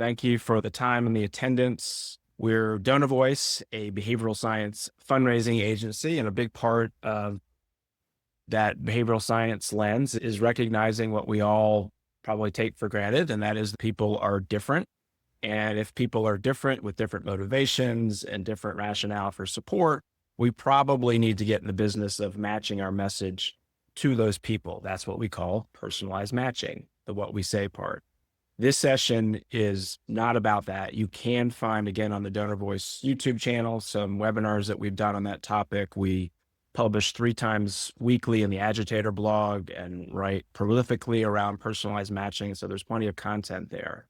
Thank you for the time and the attendance. We're DonorVoice, a behavioral science fundraising agency, and a big part of that behavioral science lens is recognizing what we all probably take for granted, and that is that people are different. And if people are different with different motivations and different rationale for support, we probably need to get in the business of matching our message to those people. That's what we call personalized matching, the what we say part. This session is not about that. You can find, again, on the DonorVoice YouTube channel, some webinars that we've done on that topic. We publish 3 times weekly in the Agitator blog and write prolifically around personalized matching. So there's plenty of content there.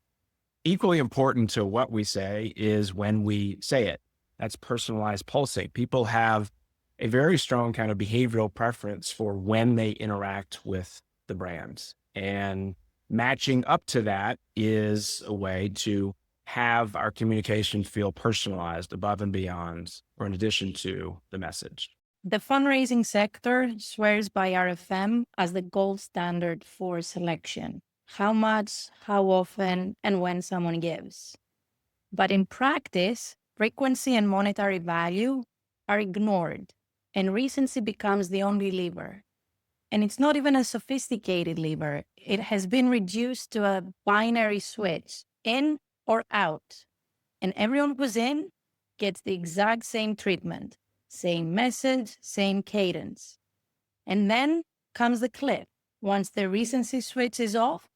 Equally important to what we say is when we say it. That's personalized pulsing. People have a very strong kind of behavioral preference for when they interact with the brands. And matching up to that is a way to have our communication feel personalized above and beyond, or in addition to the message. The fundraising sector swears by RFM as the gold standard for selection. How much, how often, and when someone gives. But in practice, frequency and monetary value are ignored, and recency becomes the only lever. And it's not even a sophisticated lever. It has been reduced to a binary switch, in or out. And everyone who's in gets the exact same treatment, same message, same cadence. And then comes the cliff. Once the recency switch is off,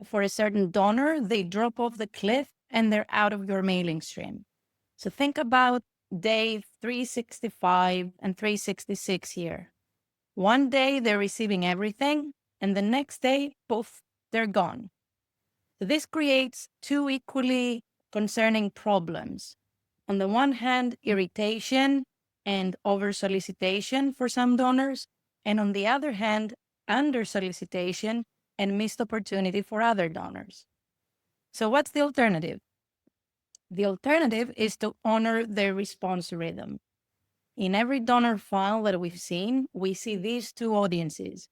for a certain donor, they drop off the cliff and they're out of your mailing stream. So think about day 365 and 366 here. One day they're receiving everything, and the next day, poof, they're gone. So this creates 2 equally concerning problems. On the one hand, irritation and over-solicitation for some donors, and on the other hand, under-solicitation and missed opportunity for other donors. So what's the alternative? The alternative is to honor their response rhythm. In every donor file that we've seen, we see these 2 audiences.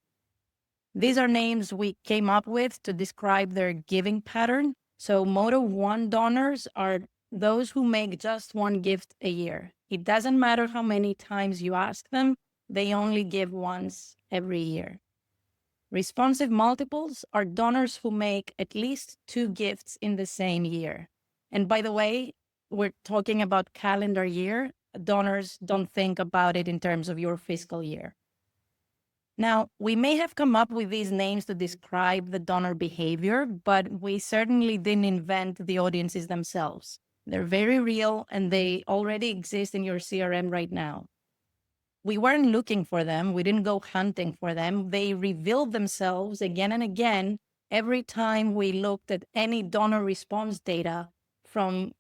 These are names we came up with to describe their giving pattern. So mode of 1 donors are those who make just 1 gift a year. It doesn't matter how many times you ask them, they only give once every year. Responsive multiples are donors who make at least 2 gifts in the same year. And by the way, we're talking about calendar year. Donors don't think about it in terms of your fiscal year. Now, we may have come up with these names to describe the donor behavior, but we certainly didn't invent the audiences themselves. They're very real and they already exist in your CRM right now. We weren't looking for them. We didn't go hunting for them. They revealed themselves again and again every time we looked at any donor response data from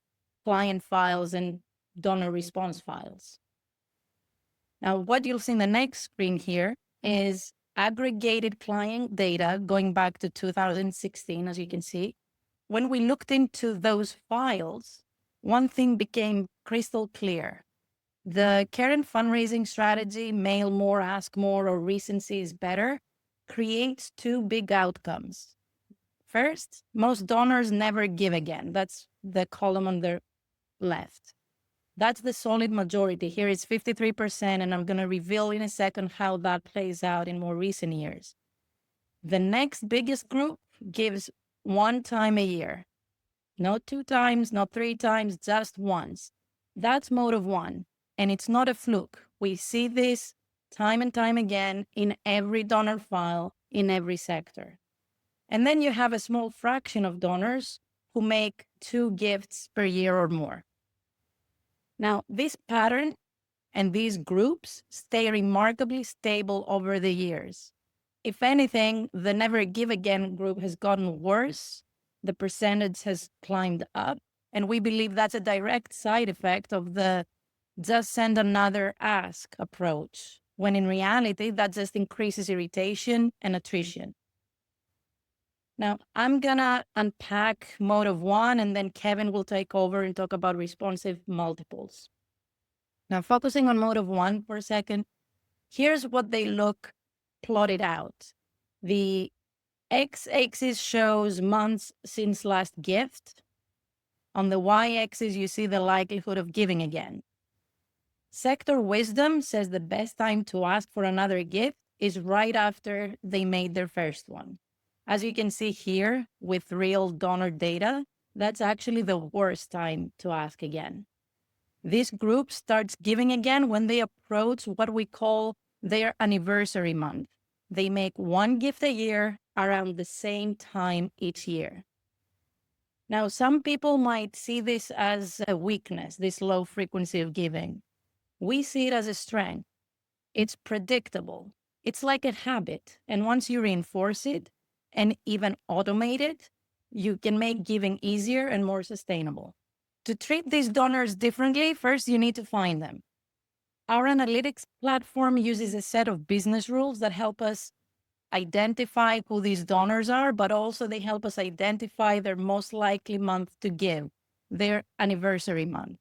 client files and donor response files. Now, what you'll see in the next screen here is aggregated client data going back to 2016, as you can see. When we looked into those files, one thing became crystal clear. The current fundraising strategy, mail more, ask more, or recency is better, creates 2 big outcomes. First, most donors never give again. That's the column on the left. That's the solid majority. Here is 53%, and I'm going to reveal in a second how that plays out in more recent years. The next biggest group gives 1 time a year. Not 2 times, not 3 times, just once. That's mode of 1. And it's not a fluke. We see this time and time again in every donor file, in every sector. And then you have a small fraction of donors who make 2 gifts per year or more. Now, this pattern and these groups stay remarkably stable over the years. If anything, the never give again group has gotten worse. The percentage has climbed up. And we believe that's a direct side effect of the just send another ask approach, when in reality, that just increases irritation and attrition. Now, I'm gonna unpack mode of 1, and then Kevin will take over and talk about responsive multiples. Now, focusing on mode of 1 for a second, here's what they look plotted out. The x-axis shows months since last gift. On the y-axis, you see the likelihood of giving again. Sector wisdom says the best time to ask for another gift is right after they made their first one. As you can see here with real donor data, that's actually the worst time to ask again. This group starts giving again when they approach what we call their anniversary month. They make one gift a year around the same time each year. Now, some people might see this as a weakness, this low frequency of giving. We see it as a strength. It's predictable. It's like a habit. And once you reinforce it and even automate it, you can make giving easier and more sustainable. To treat these donors differently, first you need to find them. Our analytics platform uses a set of business rules that help us identify who these donors are, but also they help us identify their most likely month to give, their anniversary month.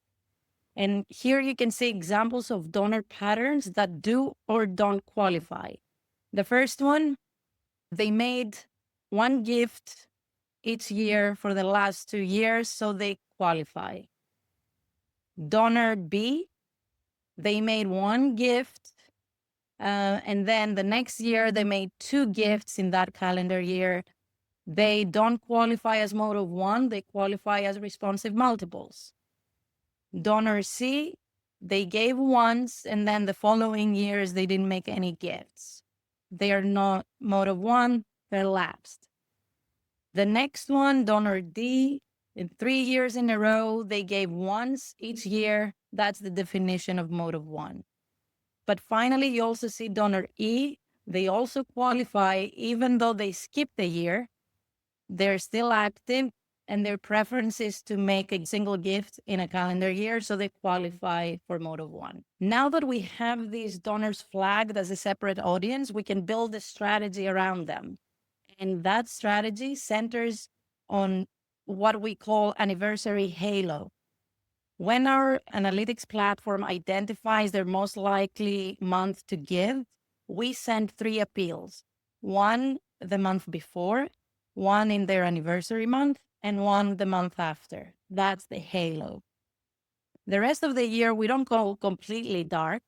And here you can see examples of donor patterns that do or don't qualify. The first one, they made one gift each year for the last 2 years, so they qualify. Donor B, they made one gift, and then the next year they made 2 gifts in that calendar year. They don't qualify as mode of one, they qualify as responsive multiples. Donor C, they gave once, and then the following years they didn't make any gifts. They are not mode of one, they're lapsed. The next one, donor D, in 3 years in a row, they gave once each year. That's the definition of mode of one. But finally, you also see donor E. They also qualify, even though they skipped a year. They're still active, and their preference is to make a single gift in a calendar year, so they qualify for mode of one. Now that we have these donors flagged as a separate audience, we can build a strategy around them. And that strategy centers on what we call anniversary halo. When our analytics platform identifies their most likely month to give, we send 3 appeals. One the month before, one in their anniversary month, and one the month after. That's the halo. The rest of the year, we don't go completely dark,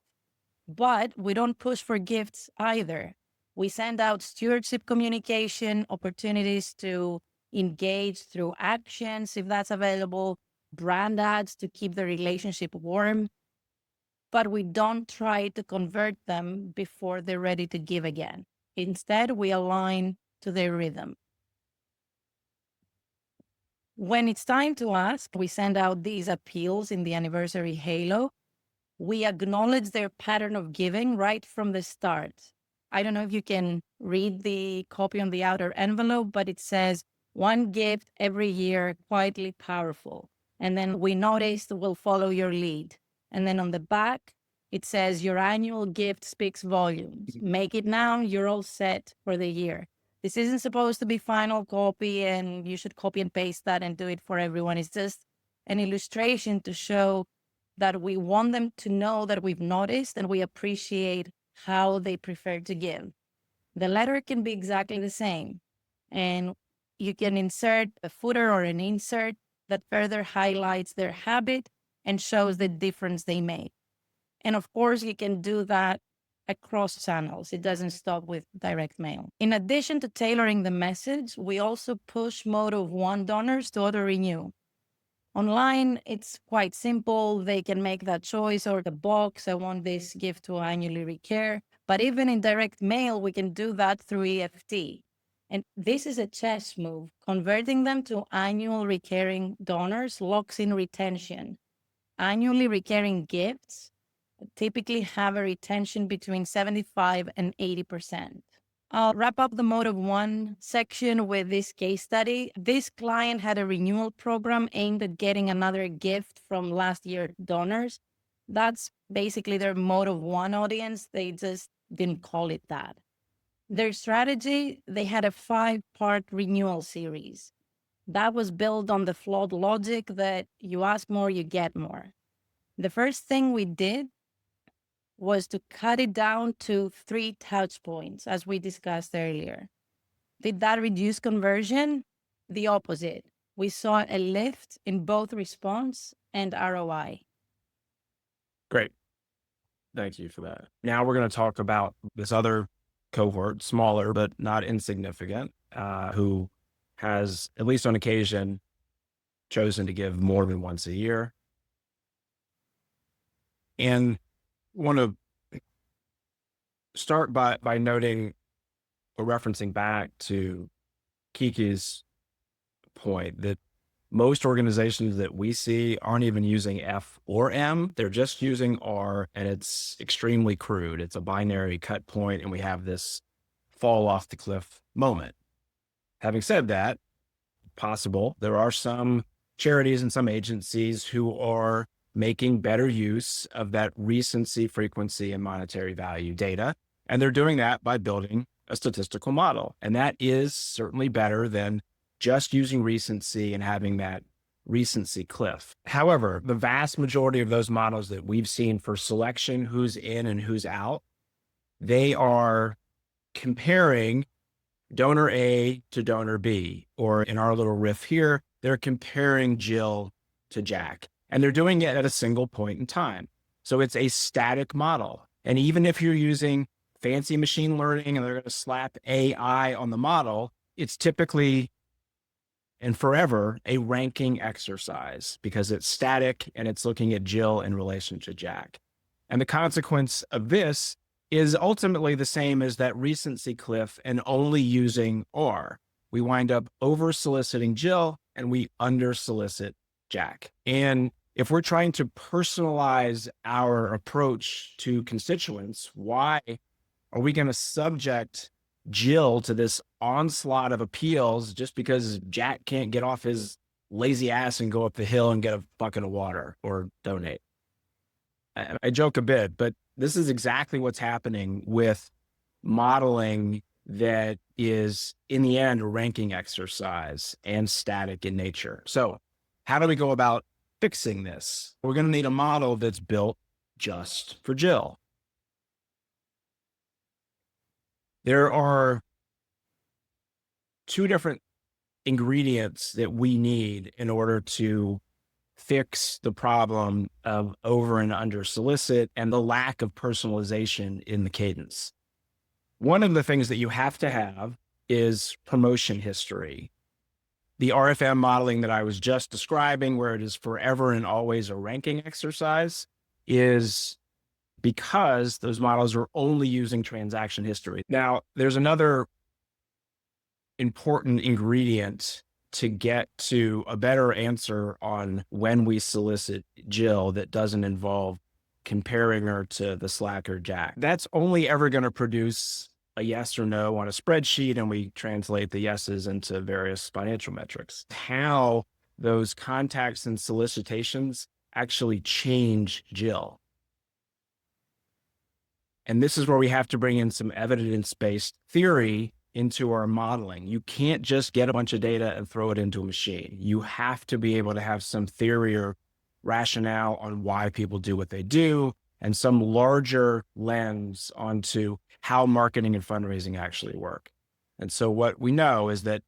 but we don't push for gifts either. We send out stewardship communication, opportunities to engage through actions, if that's available, brand ads to keep the relationship warm, but we don't try to convert them before they're ready to give again. Instead, we align to their rhythm. When it's time to ask, we send out these appeals in the anniversary halo. We acknowledge their pattern of giving right from the start. I don't know if you can read the copy on the outer envelope, but it says, one gift every year, quietly powerful. And then we noticed we'll follow your lead. And then on the back, it says, your annual gift speaks volumes. Make it now, you're all set for the year. This isn't supposed to be final copy and you should copy and paste that and do it for everyone. It's just an illustration to show that we want them to know that we've noticed and we appreciate how they prefer to give. The letter can be exactly the same. And you can insert a footer or an insert that further highlights their habit and shows the difference they make. And of course, you can do that across channels. It doesn't stop with direct mail. In addition to tailoring the message, we also push mode of one donors to auto-renew. Online, it's quite simple. They can make that choice or the box, I want this gift to annually recur. But even in direct mail, we can do that through EFT. And this is a chess move. Converting them to annual recurring donors locks in retention. Annually recurring gifts typically have a retention between 75 and 80%. I'll wrap up the mode of one section with this case study. This client had a renewal program aimed at getting another gift from last year's donors. That's basically their mode of one audience. They just didn't call it that. Their strategy, they had a 5-part renewal series. That was built on the flawed logic that you ask more, you get more. The first thing we did was to cut it down to 3 touch points, as we discussed earlier. Did that reduce conversion? The opposite. We saw a lift in both response and ROI. Great. Thank you for that. Now we're going to talk about this other cohort, smaller but not insignificant, who has, at least on occasion, chosen to give more than once a year. And want to start by noting or referencing back to Kiki's point that most organizations that we see aren't even using F or M. They're just using R, and it's extremely crude. It's a binary cut point, and we have this fall off the cliff moment. Having said that, possible, there are some charities and some agencies who are making better use of that recency, frequency, and monetary value data. And they're doing that by building a statistical model. And that is certainly better than just using recency and having that recency cliff. However, the vast majority of those models that we've seen for selection, who's in and who's out, they are comparing donor A to donor B, or in our little riff here, they're comparing Jill to Jack, and they're doing it at a single point in time. So it's a static model. And even if you're using fancy machine learning and they're going to slap AI on the model, it's typically and forever a ranking exercise because it's static and it's looking at Jill in relation to Jack. And the consequence of this is ultimately the same as that recency cliff and only using R. We wind up over soliciting Jill and we under solicit Jack. And if we're trying to personalize our approach to constituents, why are we going to subject Jill to this onslaught of appeals just because Jack can't get off his lazy ass and go up the hill and get a bucket of water or donate? I joke a bit, but this is exactly what's happening with modeling that is, in the end, a ranking exercise and static in nature. So how do we go about fixing this? We're going to need a model that's built just for Jill. There are two different ingredients that we need in order to fix the problem of over and under solicit and the lack of personalization in the cadence. One of the things that you have to have is promotion history. The RFM modeling that I was just describing, where it is forever and always a ranking exercise, is because those models are only using transaction history. Now, there's another important ingredient to get to a better answer on when we solicit Jill that doesn't involve comparing her to the slacker Jack. That's only ever going to produce a yes or no on a spreadsheet, and we translate the yeses into various financial metrics. How those contacts and solicitations actually change Jill. And this is where we have to bring in some evidence-based theory into our modeling. You can't just get a bunch of data and throw it into a machine. You have to be able to have some theory or rationale on why people do what they do and some larger lens onto how marketing and fundraising actually work. And so what we know is that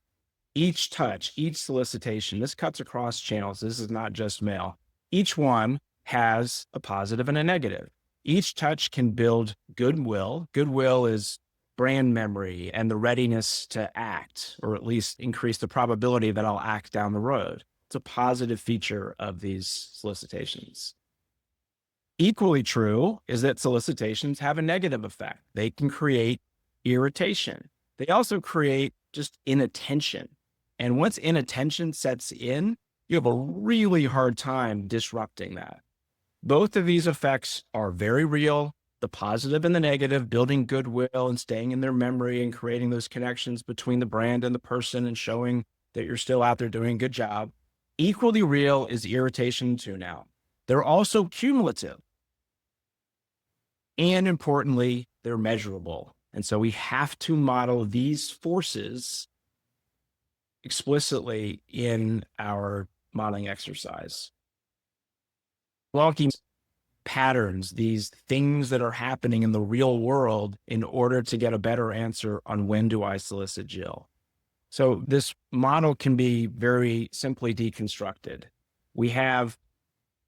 each touch, each solicitation, this cuts across channels. This is not just mail. Each one has a positive and a negative. Each touch can build goodwill. Goodwill is brand memory and the readiness to act, or at least increase the probability that I'll act down the road. It's a positive feature of these solicitations. Equally true is that solicitations have a negative effect. They can create irritation. They also create just inattention. And once inattention sets in, you have a really hard time disrupting that. Both of these effects are very real, the positive and the negative, building goodwill and staying in their memory and creating those connections between the brand and the person and showing that you're still out there doing a good job. Equally real is irritation too now. They're also cumulative. And importantly, they're measurable. And so we have to model these forces explicitly in our modeling exercise. Blocking patterns, these things that are happening in the real world in order to get a better answer on when do I solicit Jill. So this model can be very simply deconstructed. We have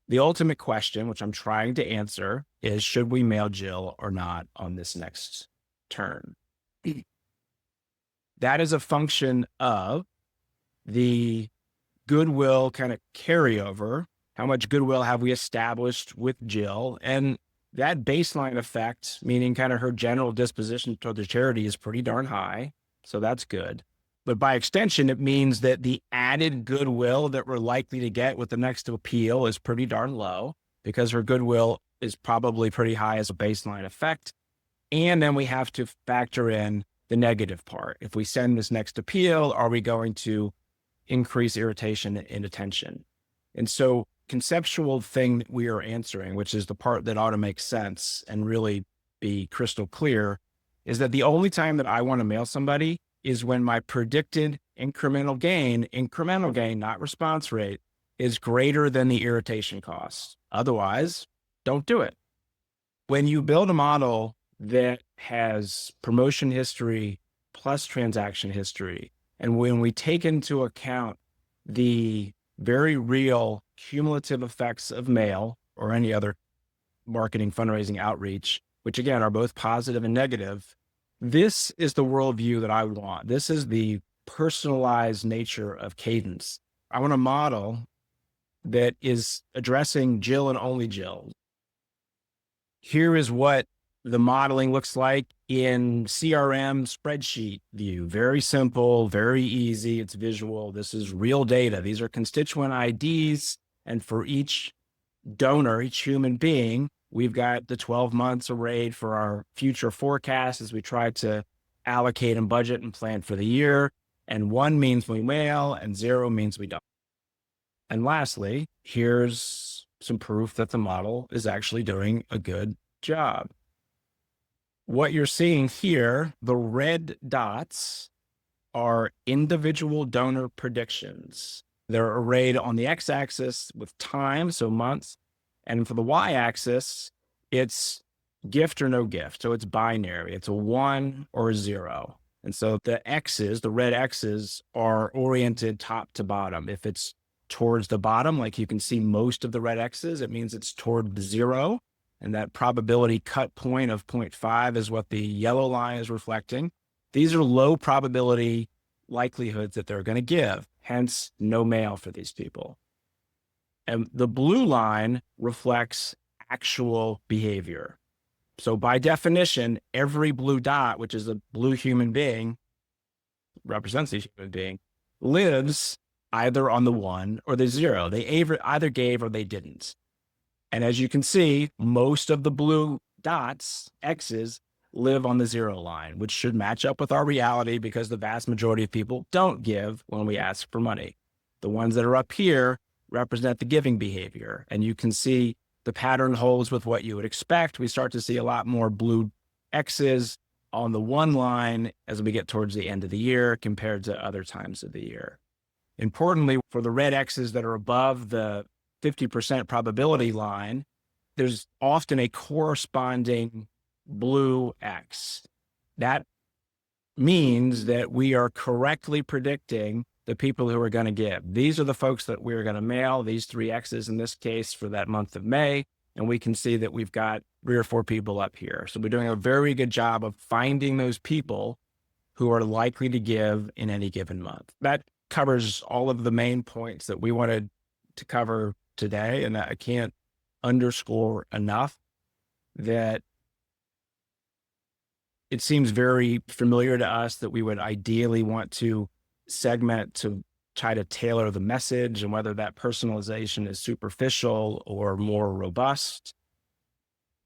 the ultimate question, which I'm trying to answer, is should we mail Jill or not on this next turn? That is a function of the goodwill kind of carryover. How much goodwill have we established with Jill? And that baseline effect, meaning kind of her general disposition toward the charity, is pretty darn high. So that's good. But by extension, it means that the added goodwill that we're likely to get with the next appeal is pretty darn low, because her goodwill is probably pretty high as a baseline effect. And then we have to factor in the negative part. If we send this next appeal, are we going to increase irritation and attention? And so conceptual thing that we are answering, which is the part that ought to make sense and really be crystal clear, is that the only time that I want to mail somebody is when my predicted incremental gain, not response rate, is greater than the irritation cost. Otherwise, don't do it. When you build a model that has promotion history plus transaction history, and when we take into account the very real cumulative effects of mail or any other marketing, fundraising, outreach, which again are both positive and negative, this is the worldview that I want. This is the personalized nature of cadence. I want a model that is addressing Jill and only Jill. Here is what the modeling looks like in CRM spreadsheet view. Very simple, very easy. It's visual. This is real data. These are constituent IDs. And for each donor, each human being, we've got the 12 months arrayed for our future forecast as we try to allocate and budget and plan for the year. And 1 means we mail and 0 means we don't. And lastly, here's some proof that the model is actually doing a good job. What you're seeing here, the red dots are individual donor predictions. They're arrayed on the x-axis with time, so months. And for the y-axis, it's gift or no gift. So it's binary. It's a 1 or a 0. And so the x's, the red x's, are oriented top to bottom. If it's towards the bottom, like you can see most of the red x's, it means it's toward the 0. And that probability cut point of 0.5 is what the yellow line is reflecting. These are low probability likelihoods that they're going to give, hence no mail for these people. And the blue line reflects actual behavior. So by definition, every blue dot, which is a blue human being, represents a human being, lives either on the 1 or the 0. They either gave or they didn't. And as you can see, most of the blue dots, X's, live on the 0 line, which should match up with our reality because the vast majority of people don't give when we ask for money. The ones that are up here represent the giving behavior. And you can see the pattern holds with what you would expect. We start to see a lot more blue X's on the 1 line as we get towards the end of the year compared to other times of the year. Importantly, for the red X's that are above the 50% probability line, there's often a corresponding blue X. That means that we are correctly predicting the people who are going to give. These are the folks that we're going to mail, these 3 X's in this case for that month of May. And we can see that we've got 3 or 4 people up here. So we're doing a very good job of finding those people who are likely to give in any given month. That covers all of the main points that we wanted to cover today. And I can't underscore enough that it seems very familiar to us that we would ideally want to segment to try to tailor the message, and whether that personalization is superficial or more robust.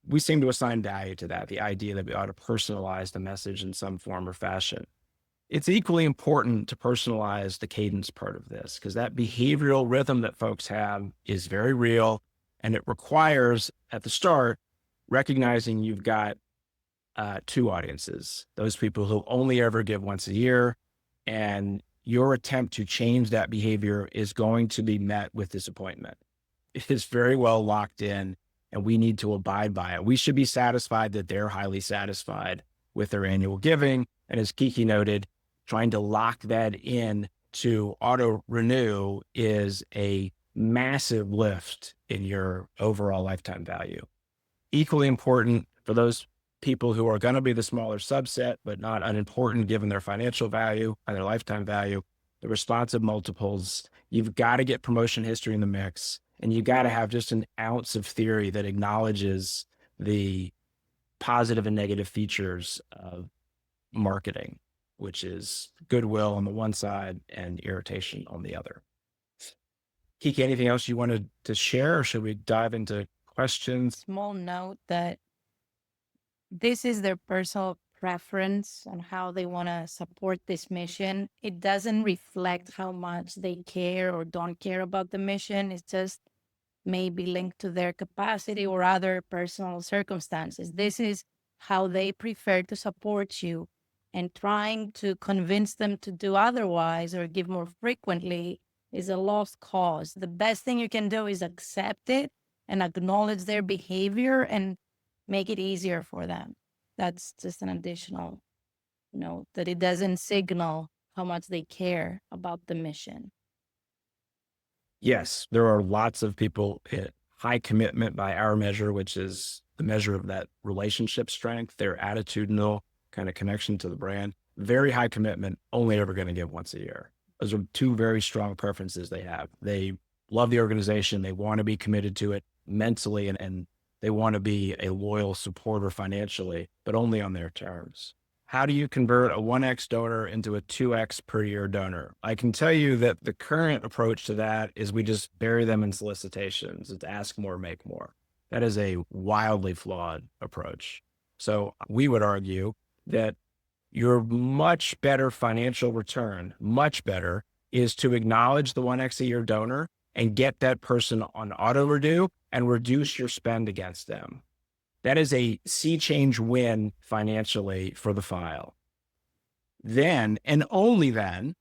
We seem to assign value to that, the idea that we ought to personalize the message in some form or fashion. It's equally important to personalize the cadence part of this, because that behavioral rhythm that folks have is very real, and it requires, at the start, recognizing you've got 2 audiences, those people who only ever give once a year, and your attempt to change that behavior is going to be met with disappointment. It is very well locked in, and we need to abide by it. We should be satisfied that they're highly satisfied with their annual giving. And as Kiki noted, trying to lock that in to auto renew is a massive lift in your overall lifetime value. Equally important for those people who are going to be the smaller subset, but not unimportant given their financial value and their lifetime value, the responsive multiples. You've got to get promotion history in the mix, and you got to have just an ounce of theory that acknowledges the positive and negative features of marketing, which is goodwill on the one side and irritation on the other. Kiki, anything else you wanted to share, or should we dive into questions? Small note that this is their personal preference on how they want to support this mission. It doesn't reflect how much they care or don't care about the mission. It's just maybe linked to their capacity or other personal circumstances. This is how they prefer to support you, and trying to convince them to do otherwise or give more frequently is a lost cause. The best thing you can do is accept it and acknowledge their behavior and make it easier for them. That's just an additional note, that it doesn't signal how much they care about the mission. Yes, there are lots of people at high commitment by our measure, which is the measure of that relationship strength, their attitudinal kind of connection to the brand. Very high commitment, only ever going to give once a year. Those are two very strong preferences they have. They love the organization. They want to be committed to it mentally, and they want to be a loyal supporter financially, but only on their terms. How do you convert a 1x donor into a 2x per year donor? I can tell you that the current approach to that is we just bury them in solicitations. It's ask more, make more. That is a wildly flawed approach. So we would argue that your much better financial return, much better, is to acknowledge the 1x a year donor and get that person on auto renew and reduce your spend against them. That is a sea change win financially for the file. Then, and only then,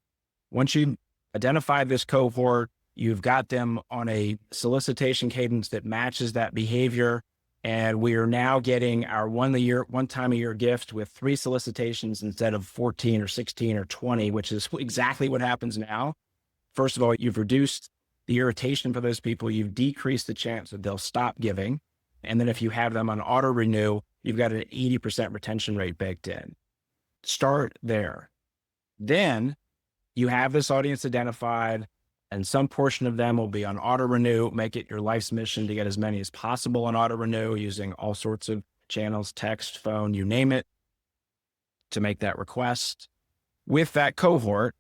once you identify this cohort, you've got them on a solicitation cadence that matches that behavior, and we are now getting our one time a year gift with 3 solicitations instead of 14 or 16 or 20, which is exactly what happens now. First of all, you've reduced the irritation for those people. You've decreased the chance that they'll stop giving. And then if you have them on auto renew, you've got an 80% retention rate baked in. Start there. Then you have this audience identified, and some portion of them will be on auto renew. Make it your life's mission to get as many as possible on auto renew using all sorts of channels, text, phone, you name it, to make that request. With that cohort,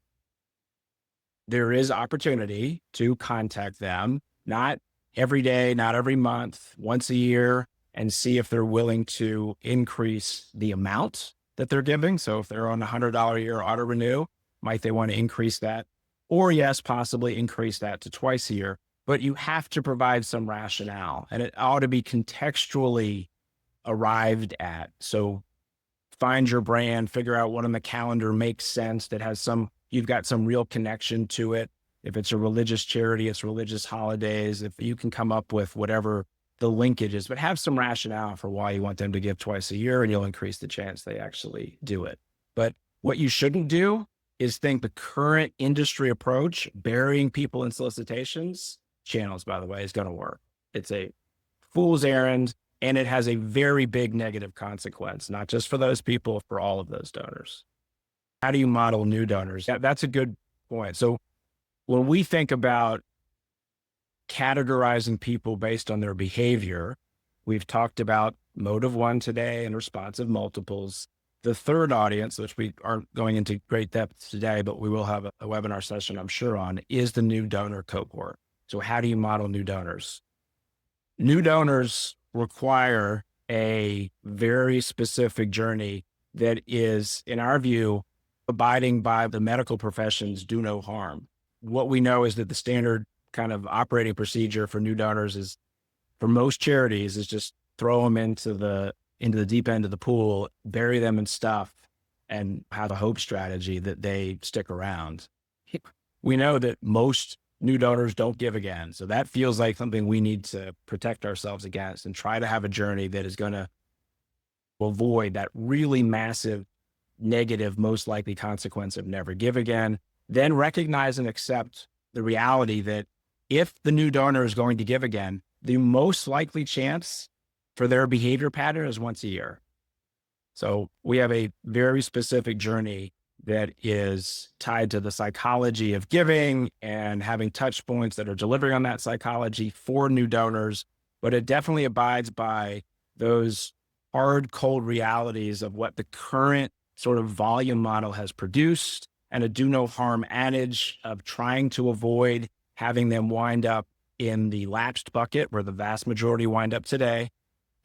there is opportunity to contact them, not every day, not every month, once a year, and see if they're willing to increase the amount that they're giving. So if they're on $100 a year auto renew, might they want to increase that? Or yes, possibly increase that to twice a year, but you have to provide some rationale, and it ought to be contextually arrived at. So find your brand, figure out what on the calendar makes sense, that has you've got some real connection to it. If it's a religious charity, it's religious holidays. If you can come up with whatever the linkage is, but have some rationale for why you want them to give twice a year, and you'll increase the chance they actually do it. But what you shouldn't do is think the current industry approach, burying people in solicitations, channels, by the way, is going to work. It's a fool's errand, and it has a very big negative consequence, not just for those people, for all of those donors. How do you model new donors? Yeah, that's a good point. So when we think about categorizing people based on their behavior, we've talked about mode of one today and responsive multiples. The third audience, which we aren't going into great depth today, but we will have a webinar session, I'm sure, on, is the new donor cohort. So how do you model new donors? New donors require a very specific journey that is, in our view, abiding by the medical profession's do no harm. What we know is that the standard kind of operating procedure for new donors is, for most charities, is just throw them into the deep end of the pool, bury them in stuff, and have a hope strategy that they stick around. We know that most new donors don't give again. So that feels like something we need to protect ourselves against and try to have a journey that is going to avoid that really massive negative, most likely consequence of never give again. Then recognize and accept the reality that if the new donor is going to give again, the most likely chance for their behavior pattern is once a year. So we have a very specific journey that is tied to the psychology of giving and having touch points that are delivering on that psychology for new donors. But it definitely abides by those hard, cold realities of what the current sort of volume model has produced, and a do no harm adage of trying to avoid having them wind up in the lapsed bucket where the vast majority wind up today,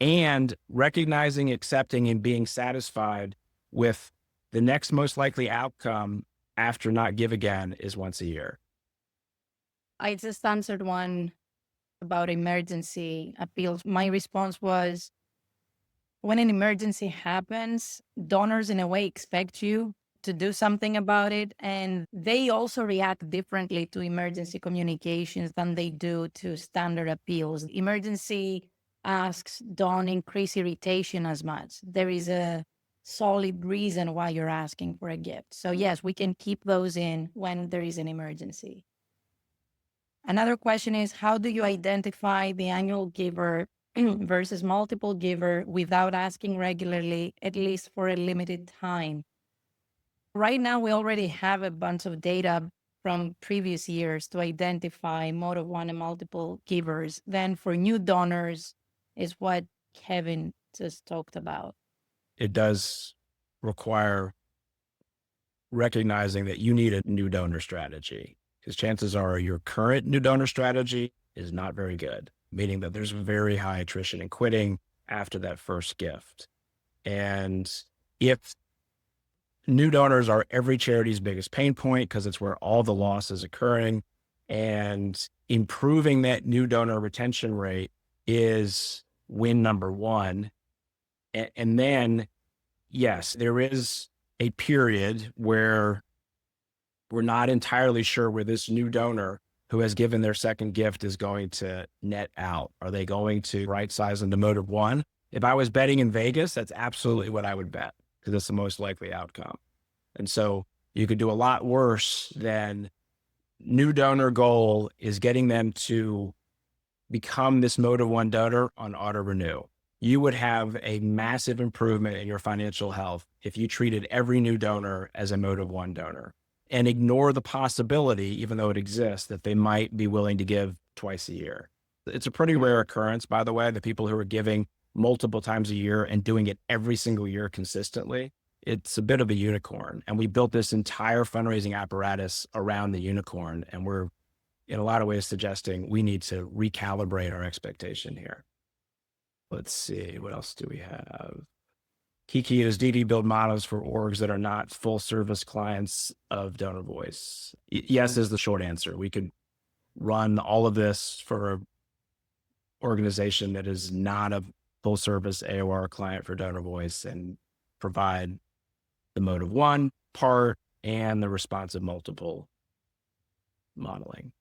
and recognizing, accepting, and being satisfied with the next most likely outcome after not give again is once a year. I just answered one about emergency appeals. My response was, when an emergency happens, donors in a way expect you to do something about it. And they also react differently to emergency communications than they do to standard appeals. Emergency asks don't increase irritation as much. There is a solid reason why you're asking for a gift. So yes, we can keep those in when there is an emergency. Another question is, how do you identify the annual giver versus multiple giver without asking regularly, at least for a limited time? Right now, we already have a bunch of data from previous years to identify mode of one and multiple givers. Then for new donors is what Kevin just talked about. It does require recognizing that you need a new donor strategy, because chances are your current new donor strategy is not very good, meaning that there's very high attrition and quitting after that first gift. And if new donors are every charity's biggest pain point, because it's where all the loss is occurring, and improving that new donor retention rate is win number one. And then, yes, there is a period where we're not entirely sure where this new donor who has given their second gift is going to net out. Are they going to right size into mode of one? If I was betting in Vegas, that's absolutely what I would bet, because it's the most likely outcome. And so you could do a lot worse than new donor goal is getting them to become this mode of one donor on auto renew. You would have a massive improvement in your financial health if you treated every new donor as a mode of one donor and ignore the possibility, even though it exists, that they might be willing to give twice a year. It's a pretty rare occurrence, by the way, the people who are giving multiple times a year and doing it every single year consistently. It's a bit of a unicorn. And we built this entire fundraising apparatus around the unicorn. And we're in a lot of ways suggesting we need to recalibrate our expectation here. Let's see, what else do we have? Kiki is DD build models for orgs that are not full service clients of DonorVoice. Yes is the short answer. We could run all of this for an organization that is not a full service AOR client for DonorVoice and provide the mode of one part and the responsive multiple modeling.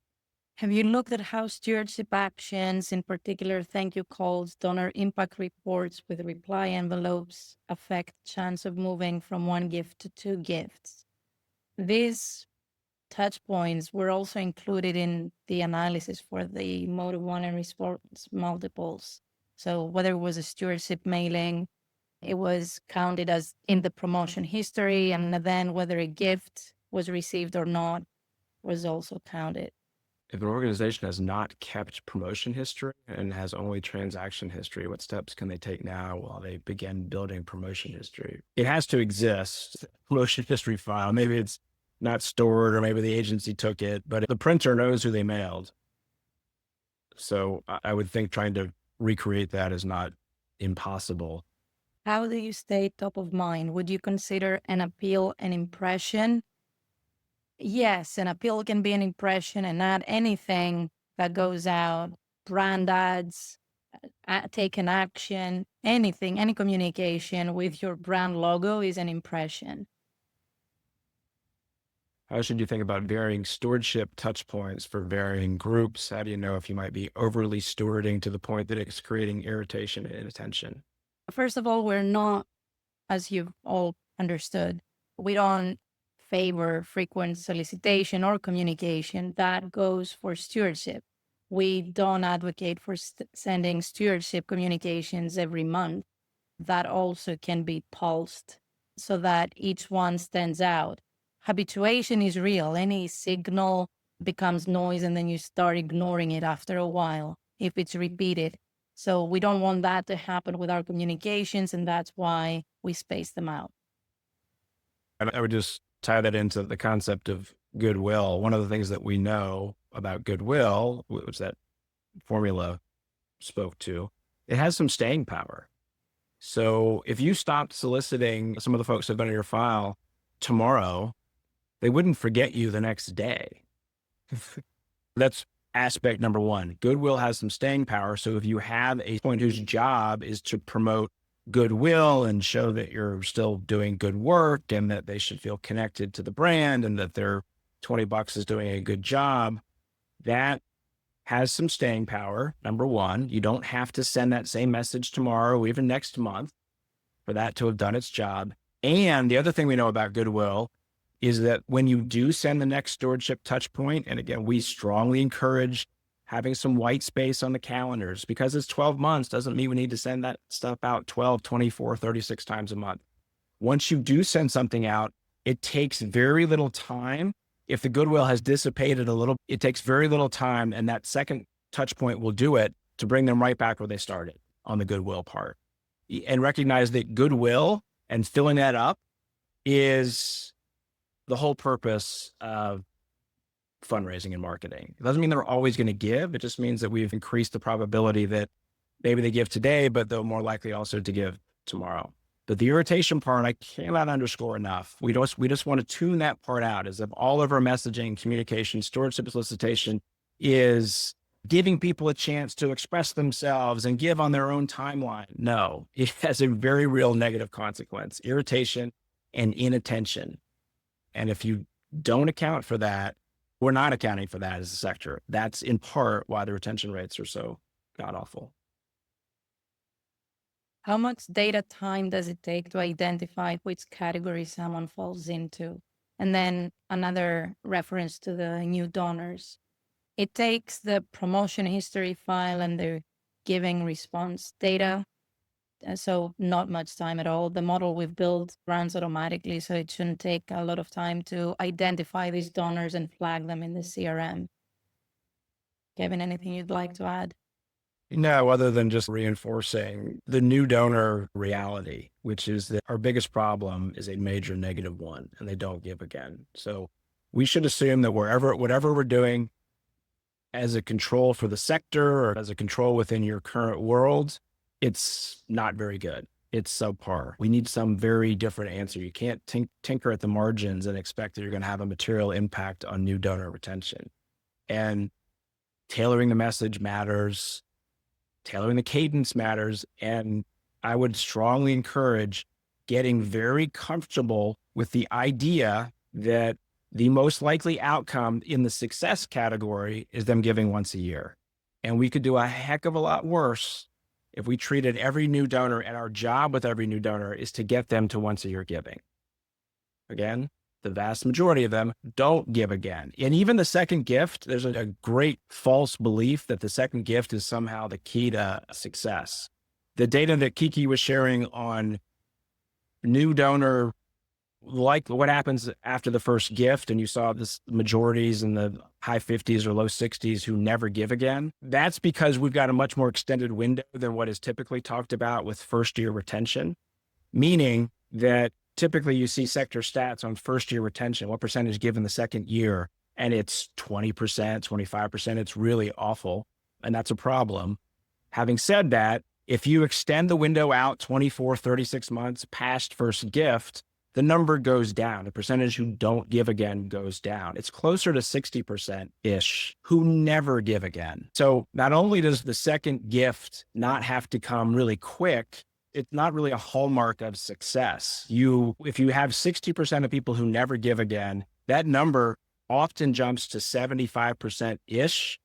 Have you looked at how stewardship actions, in particular thank you calls, donor impact reports with reply envelopes, affect chance of moving from one gift to two gifts? These touch points were also included in the analysis for the mode of one and response multiples. So whether it was a stewardship mailing, it was counted as in the promotion history, and then whether a gift was received or not was also counted. If an organization has not kept promotion history and has only transaction history, what steps can they take now while they begin building promotion history? It has to exist, promotion history file. Maybe it's not stored, or maybe the agency took it, but the printer knows who they mailed. So I would think trying to recreate that is not impossible. How do you stay top of mind? Would you consider an appeal an impression? Yes, an appeal can be an impression, and not anything that goes out, brand ads, take an action, anything, any communication with your brand logo is an impression. How should you think about varying stewardship touch points for varying groups? How do you know if you might be overly stewarding to the point that it's creating irritation and inattention? First of all, we're not, as you've all understood. We don't favor frequent solicitation or communication. That goes for stewardship. We don't advocate for sending stewardship communications every month. That also can be pulsed so that each one stands out. Habituation is real. Any signal becomes noise and then you start ignoring it after a while if it's repeated. So we don't want that to happen with our communications, and that's why we space them out. And I would just tie that into the concept of goodwill. One of the things that we know about goodwill, which that formula spoke to, it has some staying power. So if you stopped soliciting some of the folks that have been on your file tomorrow, they wouldn't forget you the next day. That's aspect number one. Goodwill has some staying power. So if you have a point whose job is to promote goodwill and show that you're still doing good work and that they should feel connected to the brand and that their $20 is doing a good job, that has some staying power. Number one, you don't have to send that same message tomorrow or even next month for that to have done its job. And the other thing we know about goodwill is that when you do send the next stewardship touch point, and again, we strongly encourage having some white space on the calendars, because it's 12 months doesn't mean we need to send that stuff out 12, 24, 36 times a month. Once you do send something out, it takes very little time. If the goodwill has dissipated a little, it takes very little time, and that second touch point will do it to bring them right back where they started on the goodwill part. And recognize that goodwill and filling that up is the whole purpose of fundraising and marketing. It doesn't mean they're always going to give. It just means that we've increased the probability that maybe they give today, but they're more likely also to give tomorrow. But the irritation part, I cannot underscore enough. We just want to tune that part out, as if all of our messaging, communication, stewardship, solicitation is giving people a chance to express themselves and give on their own timeline. No, it has a very real negative consequence: irritation and inattention. And if you don't account for that, we're not accounting for that as a sector. That's in part why the retention rates are so god awful. How much data time does it take to identify which category someone falls into? And then another reference to the new donors. It takes the promotion history file and the giving response data. So not much time at all. The model we've built runs automatically, so it shouldn't take a lot of time to identify these donors and flag them in the CRM. Kevin, anything you'd like to add? No, other than just reinforcing the new donor reality, which is that our biggest problem is a major negative one, and they don't give again. So we should assume that whatever we're doing as a control for the sector or as a control within your current world, it's not very good. It's subpar. We need some very different answer. You can't tinker at the margins and expect that you're going to have a material impact on new donor retention. And tailoring the message matters. Tailoring the cadence matters. And I would strongly encourage getting very comfortable with the idea that the most likely outcome in the success category is them giving once a year. And we could do a heck of a lot worse if we treated every new donor, and our job with every new donor is to get them to once a year giving. Again, the vast majority of them don't give again. And even the second gift, there's a great false belief that the second gift is somehow the key to success. The data that Kiki was sharing on new donor, like what happens after the first gift, and you saw this majorities in the high 50s or low 60s who never give again. That's because we've got a much more extended window than what is typically talked about with first year retention, meaning that typically you see sector stats on first year retention, what percentage give in the second year, and it's 20%, 25%. It's really awful. And that's a problem. Having said that, if you extend the window out 24, 36 months past first gift, the number goes down. The percentage who don't give again goes down. It's closer to 60%-ish who never give again. So not only does the second gift not have to come really quick, it's not really a hallmark of success. If you have 60% of people who never give again, that number often jumps to 75%-ish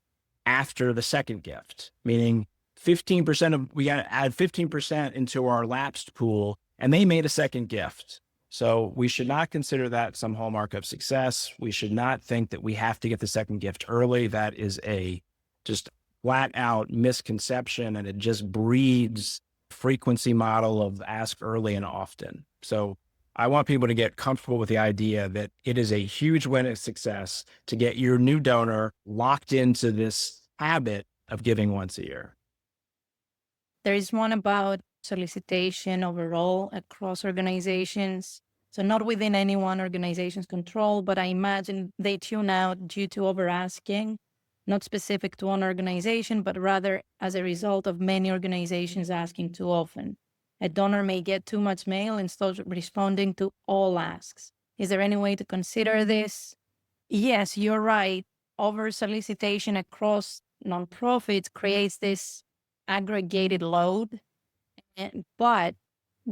after the second gift, meaning 15% we got to add 15% into our lapsed pool, and they made a second gift. So we should not consider that some hallmark of success. We should not think that we have to get the second gift early. That is a just flat out misconception, and it just breeds frequency model of ask early and often. So I want people to get comfortable with the idea that it is a huge win of success to get your new donor locked into this habit of giving once a year. There is one about solicitation overall across organizations. So not within any one organization's control, but I imagine they tune out due to over asking, not specific to one organization, but rather as a result of many organizations asking too often. A donor may get too much mail and start responding to all asks. Is there any way to consider this? Yes, you're right. Over solicitation across nonprofits creates this aggregated load, but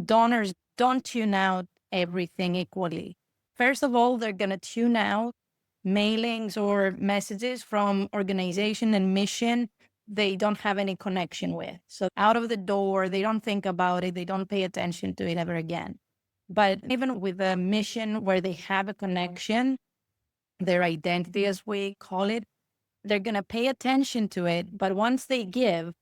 donors don't tune out everything equally. First of all, they're going to tune out mailings or messages from organization and mission they don't have any connection with. So out of the door, they don't think about it. They don't pay attention to it ever again. But even with a mission where they have a connection, their identity, as we call it, they're going to pay attention to it. But once they give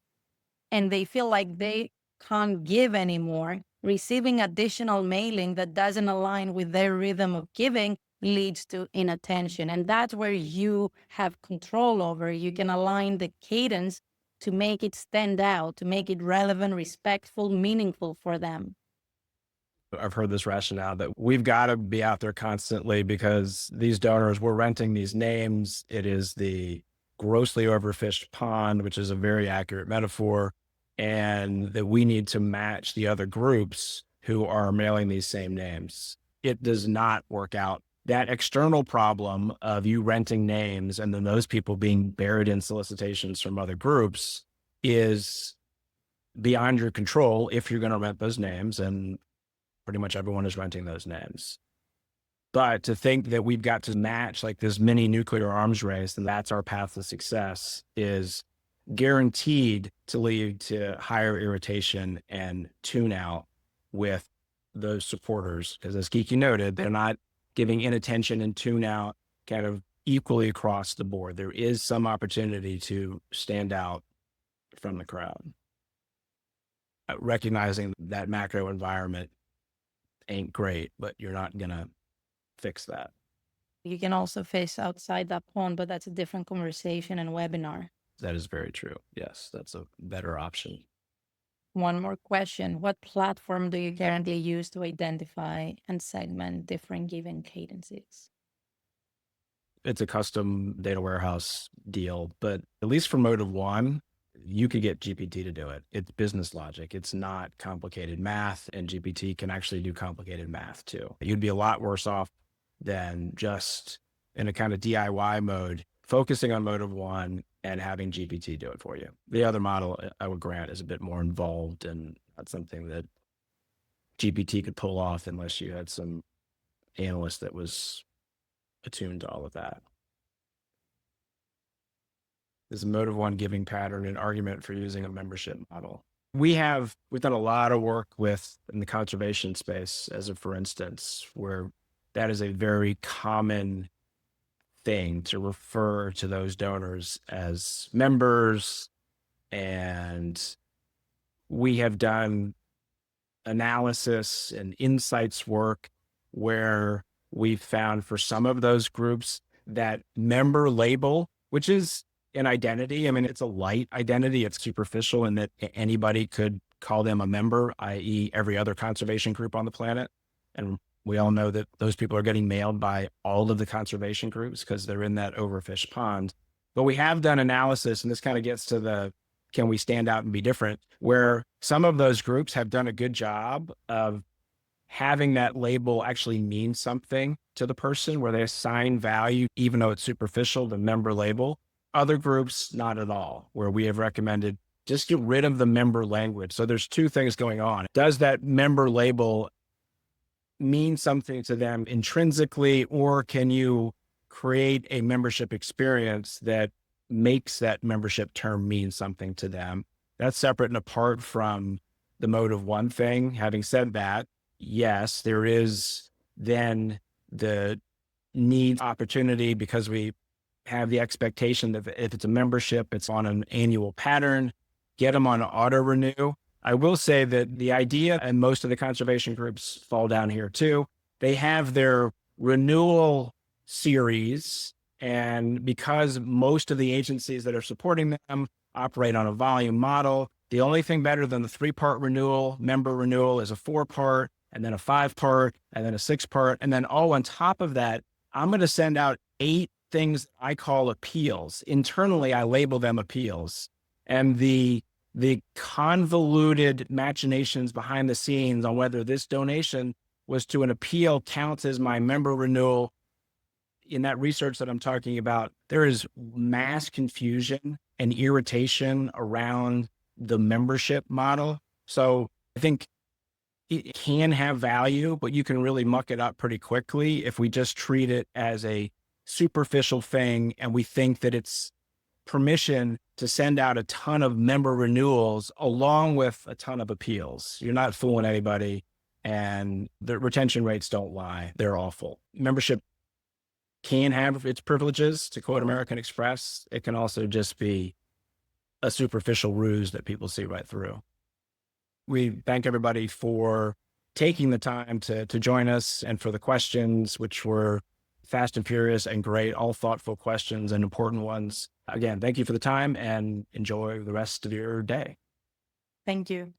and they feel like they can't give anymore, receiving additional mailing that doesn't align with their rhythm of giving leads to inattention. And that's where you have control over. You can align the cadence to make it stand out, to make it relevant, respectful, meaningful for them. I've heard this rationale that we've got to be out there constantly because these donors, we're renting these names. It is the grossly overfished pond, which is a very accurate metaphor, and that we need to match the other groups who are mailing these same names. It does not work out. That external problem of you renting names and then those people being buried in solicitations from other groups is beyond your control if you're going to rent those names, and pretty much everyone is renting those names. But to think that we've got to match like this mini nuclear arms race and that's our path to success is guaranteed to lead to higher irritation and tune out with those supporters. Because as Kiki noted, they're not giving inattention and tune out kind of equally across the board. There is some opportunity to stand out from the crowd. Recognizing that macro environment ain't great, but you're not going to fix that. You can also face outside that pond, but that's a different conversation and webinar. That is very true. Yes, that's a better option. One more question. What platform do you currently use to identify and segment different giving cadences? It's a custom data warehouse deal, but at least for Motive One, you could get GPT to do it. It's business logic. It's not complicated math, and GPT can actually do complicated math too. You'd be a lot worse off than just in a kind of DIY mode, focusing on Motive One and having GPT do it for you. The other model, I would grant, is a bit more involved and not something that GPT could pull off unless you had some analyst that was attuned to all of that. Is a Motive One giving pattern an argument for using a membership model? We've done a lot of work in the conservation space, as a for instance, where that is a very common thing to refer to those donors as members. And we have done analysis and insights work where we've found for some of those groups that member label, which is an identity. I mean, it's a light identity. It's superficial in that anybody could call them a member, i.e. every other conservation group on the planet. And we all know that those people are getting mailed by all of the conservation groups because they're in that overfished pond. But we have done analysis, and this kind of gets to can we stand out and be different, where some of those groups have done a good job of having that label actually mean something to the person, where they assign value, even though it's superficial, the member label. Other groups, not at all, where we have recommended just get rid of the member language. So there's two things going on. Does that member label mean something to them intrinsically, or can you create a membership experience that makes that membership term mean something to them? That's separate and apart from the Motive One thing. Having said that, yes, there is then the need opportunity, because we have the expectation that if it's a membership, it's on an annual pattern, get them on auto renew. I will say that the idea, and most of the conservation groups fall down here too, they have their renewal series. And because most of the agencies that are supporting them operate on a volume model, the only thing better than the 3-part renewal, member renewal, is a 4-part, and then a 5-part, and then a 6-part. And then on top of that, I'm going to send out 8 things I call appeals. Internally, I label them appeals. And the convoluted machinations behind the scenes on whether this donation was to an appeal counts as my member renewal, in that research that I'm talking about, there is mass confusion and irritation around the membership model. So I think it can have value, but you can really muck it up pretty quickly if we just treat it as a superficial thing and we think that it's permission to send out a ton of member renewals along with a ton of appeals. You're not fooling anybody, and the retention rates don't lie. They're awful. Membership can have its privileges, to quote American Express. It can also just be a superficial ruse that people see right through. We thank everybody for taking the time to join us and for the questions, which were fast and furious and great, all thoughtful questions and important ones. Again, thank you for the time and enjoy the rest of your day. Thank you.